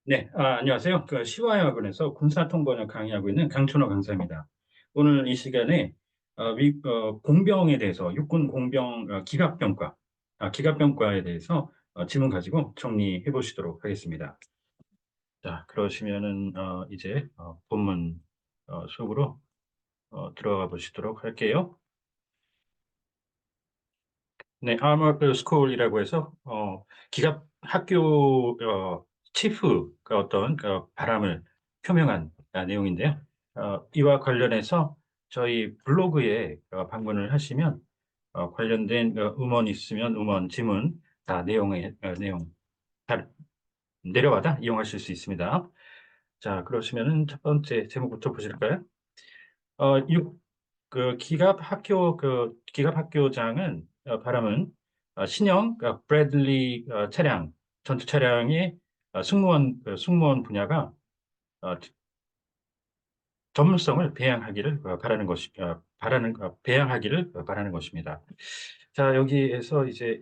네, 안녕하세요. 시화여학원에서 군사통번역 강의하고 있는 강춘호 강사입니다. 오늘 이 시간에 공병에 대해서 육군 공병 기갑병과 기갑병과에 대해서 질문 가지고 정리해 보시도록 하겠습니다. 자, 그러시면은 이제 본문 속으로 들어가 보시도록 할게요. 네, Armor School이라고 해서 기갑 학교 치프가 어떤 바람을 표명한 내용인데요. 이와 관련해서 저희 블로그에 방문을 하시면 관련된 음원 있으면 음원, 지문 다 내용 다 내려받아 이용하실 수 있습니다. 자, 그러시면은 첫 번째 제목부터 보실까요? 어, 육, 기갑 학교장은 바람은 신형 브래들리 차량 전투 차량의 승무원 분야가 어, 전문성을 배양하기를 바라는 것입니다. 자, 여기에서 이제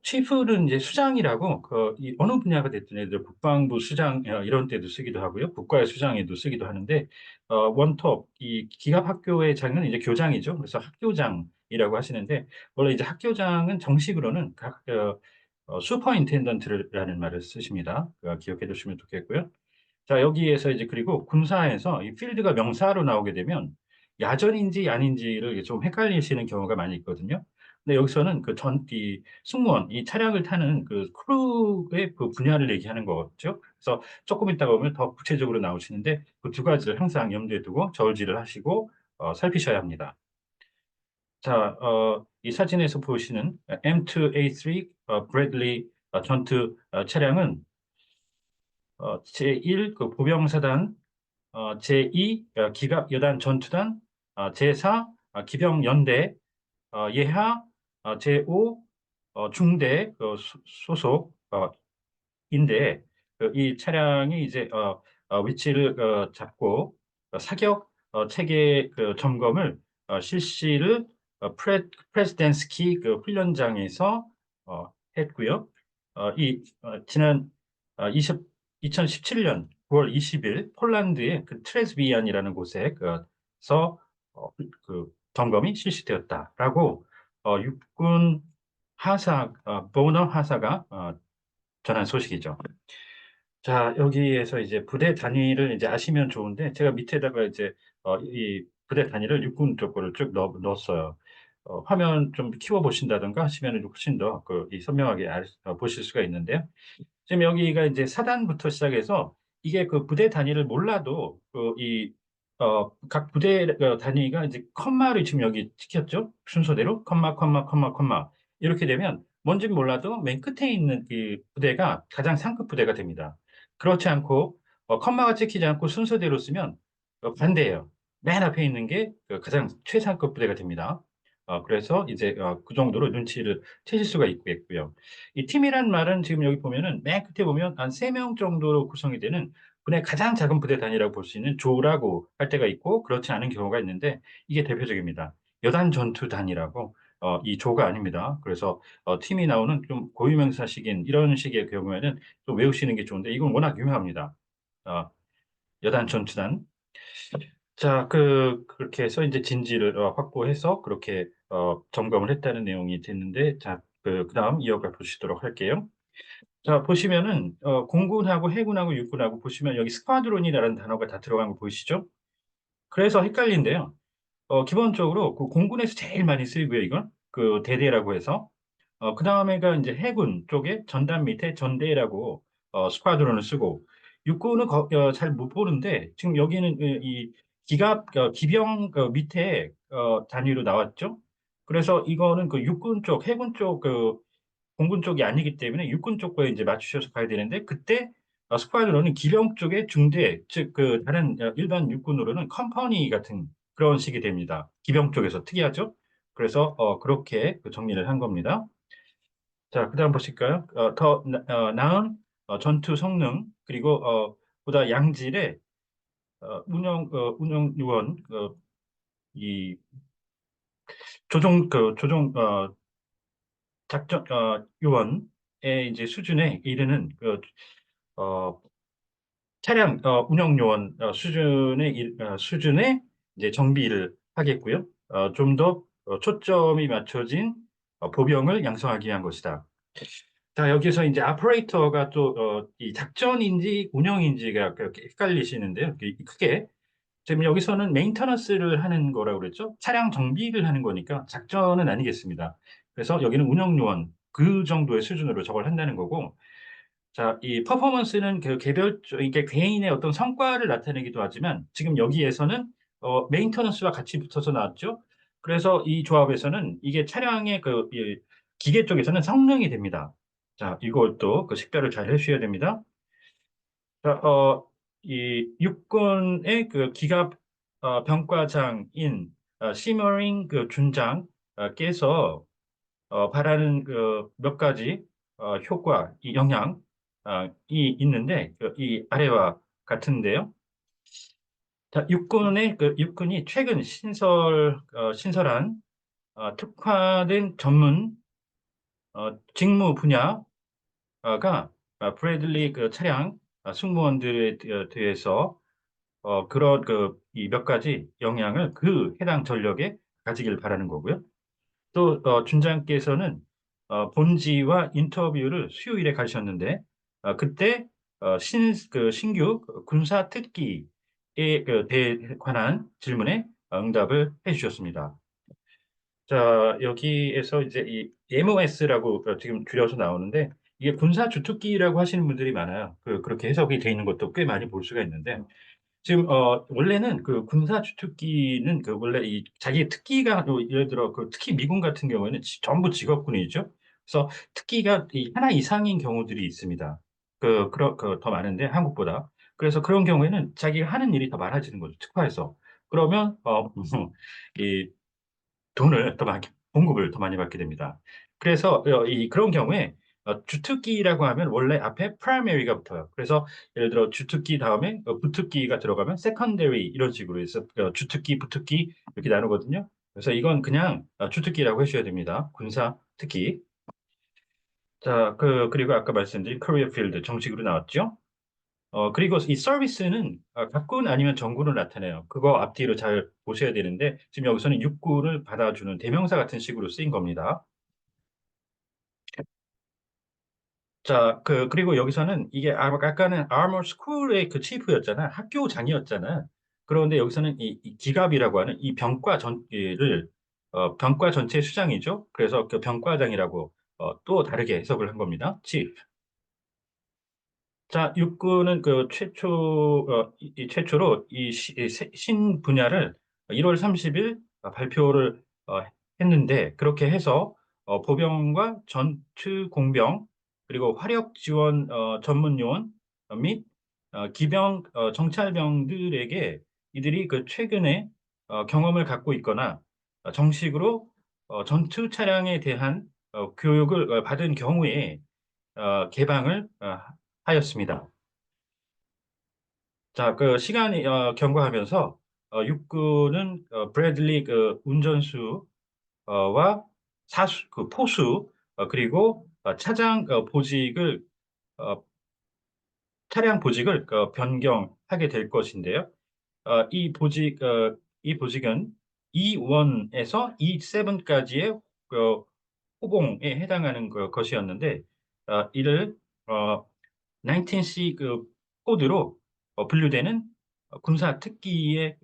치프는 이제 수장이라고, 어느 분야가 됐든 예를 국방부 수장, 이런 때도 쓰기도 하고요. 국가의 수장에도 쓰기도 하는데, 원톱, 이 기갑학교의 장은 이제 교장이죠. 그래서 학교장이라고 하시는데, 원래 이제 학교장은 정식으로는 슈퍼인텐던트라는 말을 쓰십니다. 기억해 두시면 좋겠고요. 자, 여기에서 이제 그리고 군사에서 이 필드가 명사로 나오게 되면 야전인지 아닌지를 좀 헷갈리시는 경우가 많이 있거든요. 근데 여기서는 이 승무원, 이 차량을 타는 그 크루의 그 분야를 얘기하는 거죠. 그래서 조금 있다가 보면 더 구체적으로 나오시는데 그 두 가지를 항상 염두에 두고 저울질을 하시고 살피셔야 합니다. 자, 이 사진에서 보시는 M2A3 브래들리 전투 차량은 제1 보병사단, 제2 기갑여단 전투단, 제4 기병연대, 예하, 제5 중대 소속인데 이 차량이 이제 위치를 잡고 사격 체계 점검을 실시를 프레즈덴스키 훈련장에서 했고요. 지난 2017년 9월 20일 폴란드의 트레스비안이라는 곳에서 점검이 실시되었다라고 육군 보너 하사가 전한 소식이죠. 자, 여기에서 이제 부대 단위를 이제 아시면 좋은데, 제가 밑에다가 이제, 이 부대 단위를 육군 쪽으로 쭉 넣었어요. 화면 좀 키워 보신다든가 하시면 훨씬 더 이 선명하게 보실 수가 있는데요. 지금 여기가 이제 사단부터 시작해서 이게 부대 단위를 몰라도 각 부대 단위가 이제 컴마를 지금 여기 찍혔죠? 순서대로 컴마 이렇게 되면 뭔진 몰라도 맨 끝에 있는 그 부대가 가장 상급 부대가 됩니다. 그렇지 않고 컴마가 찍히지 않고 순서대로 쓰면 반대예요. 맨 앞에 있는 게그 가장 최상급 부대가 됩니다. 그래서 이제 그 정도로 눈치를 채실 수가 있겠고요. 이 팀이란 말은 지금 여기 보면은 맨 끝에 보면 한 3명 정도로 구성이 되는 군의 가장 작은 부대 단위라고 볼 수 있는 조라고 할 때가 있고 그렇지 않은 경우가 있는데 이게 대표적입니다. 여단 전투 단이라고 이 조가 아닙니다. 그래서 팀이 나오는 좀 고유명사식인 이런 식의 경우에는 좀 외우시는 게 좋은데 이건 워낙 유명합니다. 어, 여단 전투단. 자, 그렇게 해서 이제 진지를 확보해서 그렇게 점검을 했다는 내용이 됐는데 자, 그다음 이어가 보시도록 할게요. 자, 보시면은, 공군하고 해군하고 육군하고 보시면 여기 스쿼드론이라는 단어가 다 들어간 거 보이시죠? 그래서 헷갈린데요. 기본적으로 공군에서 제일 많이 쓰이고요, 이건. 대대라고 해서. 그 다음에가 이제 해군 쪽에 전단 밑에 전대라고, 스쿼드론을 쓰고, 육군은 잘 못 보는데, 지금 여기는 이 기병 밑에 단위로 나왔죠? 그래서 이거는 육군 쪽, 해군 쪽 공군 쪽이 아니기 때문에 육군 쪽과 이제 맞추셔서 가야 되는데 그때 스쿼드론은 기병 쪽의 중대 즉 다른 일반 육군으로는 컴퍼니 같은 그런 식이 됩니다. 기병 쪽에서 특이하죠. 그래서 그렇게 정리를 한 겁니다. 자, 그다음 보실까요? 더 나은 전투 성능 그리고 보다 양질의 운영 요원 이 조종 작전 요원의 이제 수준에 이르는 어, 차량 운영 요원 수준의 수준의 이제 정비를 하겠고요. 좀 더 초점이 맞춰진 보병을 양성하기 위한 것이다. 자, 여기서 이제 아퍼레이터가 또 이 작전인지 운영인지가 그렇게 헷갈리시는데요. 크게 지금 여기서는 메인터너스를 하는 거라고 그랬죠. 차량 정비를 하는 거니까 작전은 아니겠습니다. 그래서 여기는 운영 요원 그 정도의 수준으로 저걸 한다는 거고, 자, 이 퍼포먼스는 그 이게 개인의 어떤 성과를 나타내기도 하지만 지금 여기에서는 메인터넌스와 같이 붙어서 나왔죠. 그래서 이 조합에서는 이게 차량의 이 기계 쪽에서는 성능이 됩니다. 자, 이것도 그 식별을 잘 해주셔야 됩니다. 자, 이 육군의 그 기갑 병과장인 시머링 그 준장께서 바라는 그 몇 가지 효과, 이 영향, 이 있는데 이 아래와 같은데요. 자, 육군이 최근 신설한 특화된 전문 직무 분야가 브래들리 그 차량 승무원들에 대해서 그런 그 이 몇 가지 영향을 그 해당 전력에 가지길 바라는 거고요. 또 준장께서는 본지와 인터뷰를 수요일에 가셨는데 그때 신규 군사 특기에 대해 관한 질문에 응답을 해주셨습니다. 자, 여기에서 이제 이 MOS라고 지금 줄여서 나오는데 이게 군사 주특기라고 하시는 분들이 많아요. 그렇게 해석이 돼 있는 것도 꽤 많이 볼 수가 있는데 지금 원래는 그 군사 주특기는 그 원래 이 자기 특기가 또 예를 들어 그 특히 미군 같은 경우에는 전부 직업군이죠. 그래서 특기가 이 하나 이상인 경우들이 있습니다. 더 많은데 한국보다. 그래서 그런 경우에는 자기가 하는 일이 더 많아지는 거죠. 특화해서. 그러면 이 돈을 더 많이 공급을 더 많이 받게 됩니다. 그래서 그런 경우에 주특기라고 하면 원래 앞에 primary가 붙어요. 그래서 예를 들어 주특기 다음에 부특기가 들어가면 secondary 이런 식으로 해서 주특기, 부특기 이렇게 나누거든요. 그래서 이건 그냥 주특기라고 해주셔야 됩니다. 군사 특기. 자, 그리고 아까 말씀드린 career field 정식으로 나왔죠. 그리고 이 서비스는 각군 아니면 정군을 나타내요. 그거 앞뒤로 잘 보셔야 되는데 지금 여기서는 육군을 받아주는 대명사 같은 식으로 쓰인 겁니다. 자, 그리고 여기서는 이게 아까는 아머 스쿨의 그 치프였잖아. 학교장이었잖아. 그런데 여기서는 이 기갑이라고 하는 이 병과 전를 병과 전체 수장이죠. 그래서 그 병과장이라고 또 다르게 해석을 한 겁니다. 치프. 자, 육군은 그 최초로 신 분야를 1월 30일 발표를 했는데 그렇게 해서 보병과 전투 공병 그리고 화력 지원 전문 요원 및 기병 정찰병들에게 이들이 그 최근에 경험을 갖고 있거나 정식으로 전투 차량에 대한 교육을 받은 경우에 개방을 하였습니다. 자, 그 시간이 경과하면서 육군은 브래들리 그 운전수와 사수, 그 포수 그리고 차장 보직을 어, 차량 보직을 변경하게 될 것인데요. 이 보직은 E1에서 E7까지의 호봉에 해당하는 것이었는데 이를 19C 그 코드로 분류되는 군사 특기에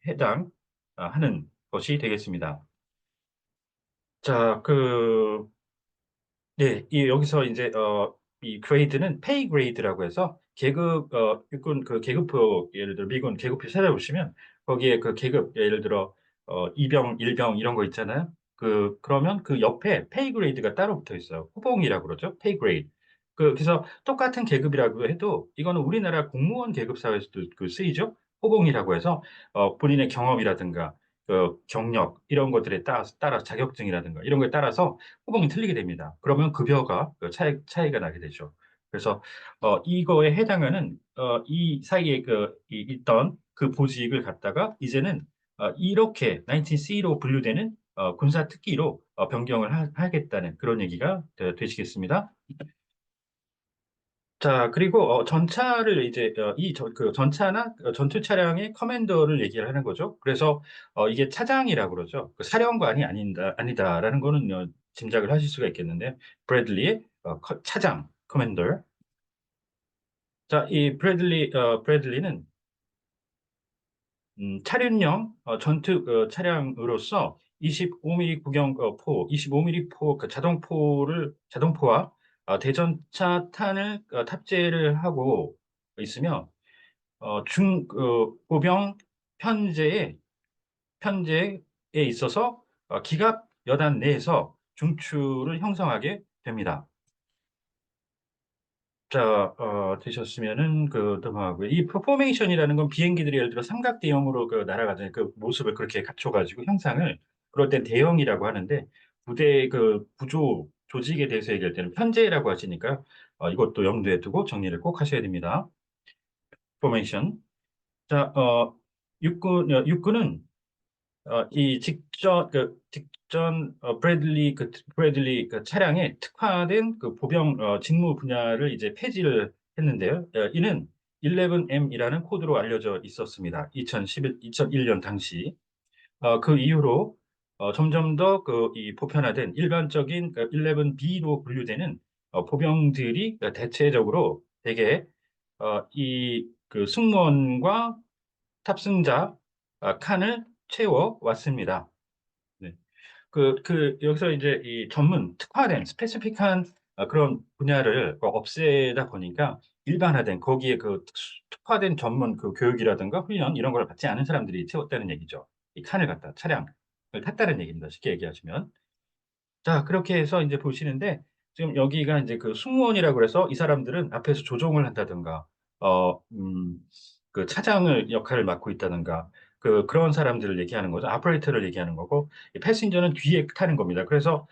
해당하는 것이 되겠습니다. 자, 네, 여기서 이제 이 그레이드는 페이 그레이드라고 해서 육군 그 계급표 예를 들어 미군 계급표 찾아보시면 거기에 그 계급 예를 들어 이병, 일병 이런 거 있잖아요. 그러면 그 옆에 페이 그레이드가 따로 붙어 있어요. 후봉이라고 그러죠. 페이 그레이드. 그래서 똑같은 계급이라고 해도 이거는 우리나라 공무원 계급 사회에서도 쓰이죠. 호봉이라고 해서 본인의 경험이라든가 경력 이런 것들에 따라 자격증이라든가 이런 거에 따라서 호봉이 틀리게 됩니다. 그러면 급여가 차이가 나게 되죠. 그래서 이거에 해당하는 이 사이에 있던 그 보직을 갖다가 이제는 이렇게 19C로 분류되는 군사 특기로 변경을 하겠다는 그런 얘기가 되시겠습니다. 자, 그리고 전차를 이제 그 전차나 전투 차량의 커맨더를 얘기를 하는 거죠. 그래서 이게 차장이라고 그러죠. 그 사령관이 아니다라는 거는 짐작을 하실 수가 있겠는데 브래들리의 차장, 커맨더. 자, 이 브래들리는 차륜형 전투 차량으로서 25mm 구경 포, 25mm 포, 그 자동포와 대전차 탄을 탑재를 하고 있으며 보병 편제에 편제에 있어서 기갑 여단 내에서 중추를 형성하게 됩니다. 자, 되셨으면은 넘어가고요. 이 포메이션이라는 건 비행기들이 예를 들어 삼각 대형으로 날아가잖아요. 그 모습을 그렇게 갖춰가지고 형상을 그럴 땐 대형이라고 하는데 부대 그 구조 조직에 대해서 얘기할 때는 편제라고 하시니까 이것도 염두에 두고 정리를 꼭 하셔야 됩니다. 포메이션. 자, 육군은 이 직전 브래들리 그 차량에 특화된 그 보병 직무 분야를 이제 폐지를 했는데요. 이는 11M이라는 코드로 알려져 있었습니다. 2001년 당시. 그 이후로 점점 더 이 보편화된 일반적인 11B로 분류되는 보병들이 대체적으로 대개 이 그 승무원과 탑승자 칸을 채워 왔습니다. 네. 여기서 이제 이 전문 특화된 스페시픽한 그런 분야를 없애다 보니까 일반화된 거기에 특화된 전문 그 교육이라든가 훈련 이런 걸 받지 않은 사람들이 채웠다는 얘기죠. 이 칸을 갖다 차량을 탔다는 얘기입니다. 쉽게 얘기하시면. 자, 그렇게 해서 이제 보시는데, 지금 여기가 이제 그 승무원이라고 그래서 이 사람들은 앞에서 조종을 한다든가, 어, 음, 그 차장을 역할을 맡고 있다든가, 그런 사람들을 얘기하는 거죠. 아퍼레이터를 얘기하는 거고, 이 패신저는 뒤에 타는 겁니다. 그래서,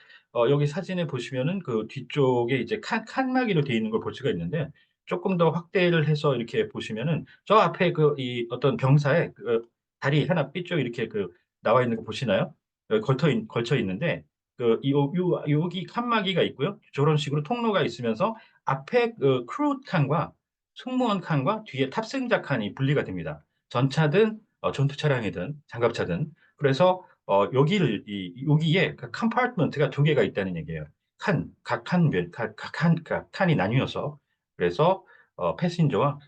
여기 사진에 보시면은 그 뒤쪽에 이제 칸막이로 되어 있는 걸 볼 수가 있는데, 조금 더 확대를 해서 이렇게 보시면은, 저 앞에 이 어떤 병사의 다리 하나 삐쭉 이렇게 나와 있는 거 보시나요? 여기 걸쳐 있는데, 여기 칸막이가 있고요. 저런 식으로 통로가 있으면서 앞에 크루 칸과 승무원 칸과 뒤에 탑승자 칸이 분리가 됩니다. 전차든 전투 차량이든 장갑차든. 그래서 여기에 그 컴파트먼트가 두 개가 있다는 얘기예요. 각 칸이 나뉘어서 그래서 패신저와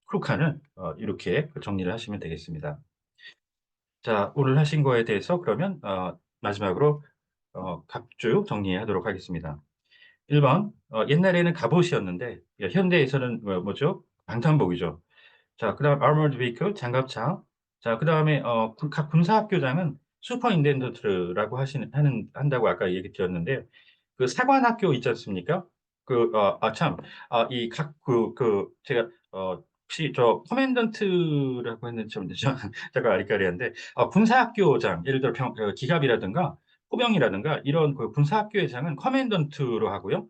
크루 칸을 이렇게 정리를 하시면 되겠습니다. 자, 오늘 하신 거에 대해서 그러면 마지막으로 각주 정리하도록 하겠습니다. 1번, 옛날에는 갑옷이었는데, 현대에서는 뭐죠? 방탄복이죠. 자, 그 다음 armored vehicle, 장갑차. 자, 그 다음에 각 군사학교장은 슈퍼인텐던트라고 한다고 아까 얘기 드렸는데, 그 사관학교 있지 않습니까? 참, 제가, 혹시 저 커맨던트라고 했는지 좀 잠깐 아리까리한데, 군사학교장, 예를 들어 기갑이라든가 포병이라든가 이런 그 군사학교의장은 커맨던트로 하고요.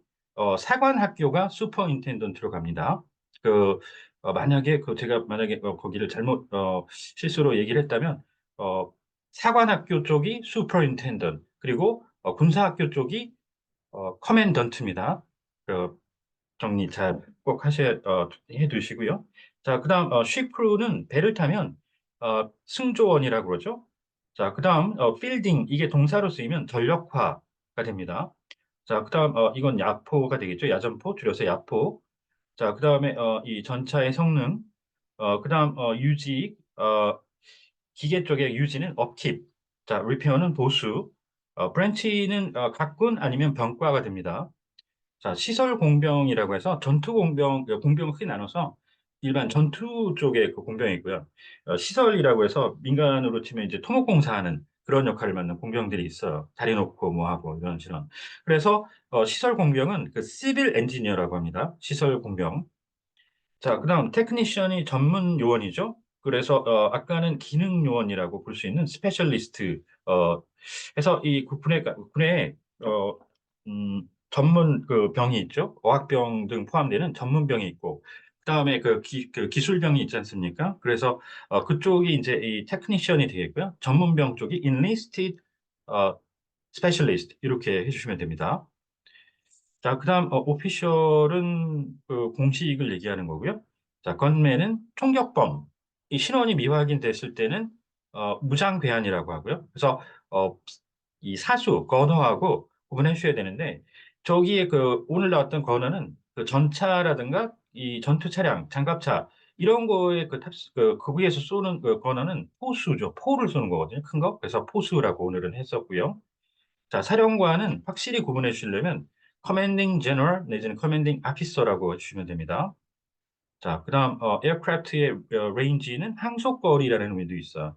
사관학교가 슈퍼인텐던트로 갑니다. 만약에 제가 만약에 거기를 잘못 실수로 얘기를 했다면 사관학교 쪽이 슈퍼인텐던트 그리고 군사학교 쪽이 커맨던트입니다. 그 정리 잘 꼭 해 두시고요. 자, 그다음 쉬크루는 배를 타면 승조원이라고 그러죠. 자, 그다음 필딩 이게 동사로 쓰이면 전력화가 됩니다. 자, 그다음 이건 야포가 되겠죠. 야전포 줄여서 야포. 자, 그다음에 이 전차의 성능 그다음 유지 기계 쪽의 유지는 업킵. 자, 리페어는 보수. 브랜치는 각군 아니면 병과가 됩니다. 자, 시설 공병이라고 해서 전투 공병을 크게 나눠서 일반 전투 쪽의 그 공병이 있고요. 시설이라고 해서 민간으로 치면 이제 토목공사하는 그런 역할을 맡는 공병들이 있어요. 다리 놓고 뭐 하고 이런 식으로. 그래서 시설 공병은 그 시빌 엔지니어라고 합니다. 시설 공병. 자, 그다음 테크니션이 전문 요원이죠. 그래서 아까는 기능 요원이라고 볼 수 있는 스페셜리스트 해서 이 군에 전문 그 병이 있죠. 어학병 등 포함되는 전문병이 있고 그다음에 그 기술병이 있지 않습니까? 그래서 그쪽이 이제 이 테크니션이 되겠고요. 전문병 쪽이 enlisted 어, specialist 이렇게 해주시면 됩니다. 자, 그다음 오피셜은 그 공식을 얘기하는 거고요. 자, 건매는 총격범. 이 신원이 미확인 됐을 때는 무장 괴한이라고 하고요. 그래서 어, 이 사수 건어하고 구분해 주셔야 되는데 저기에 그 오늘 나왔던 건어는 그 전차라든가 이 전투 차량, 장갑차 이런 거에 그 위에서 쏘는 그 건어는 포수죠. 포를 쏘는 거거든요. 큰 거. 그래서 포수라고 오늘은 했었고요. 자, 사령관은 확실히 구분해 주시려면 커맨딩 제너럴 내지는 커맨딩 아피서라고 해주시면 됩니다. 자, 그다음 에어크래프트의 레인지는 항속거리라는 의미도 있어요.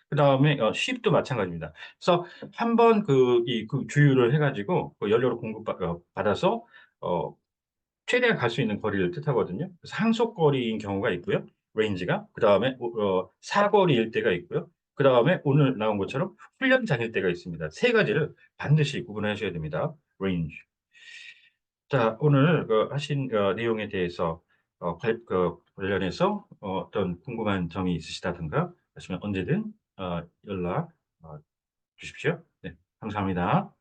그다음에 쉽도 마찬가지입니다. 그래서 한번 그 주유를 해가지고 그 연료를 받아서 어, 최대한 갈 수 있는 거리를 뜻하거든요. 그래서 항속거리인 경우가 있고요. 레인지가 그다음에 사거리일 때가 있고요. 그다음에 오늘 나온 것처럼 훈련장일 때가 있습니다. 세 가지를 반드시 구분하셔야 됩니다. 레인지. 자, 오늘 하신 내용에 대해서 관련해서 어떤 궁금한 점이 있으시다든가 하시면 언제든 연락 주십시오. 네, 감사합니다.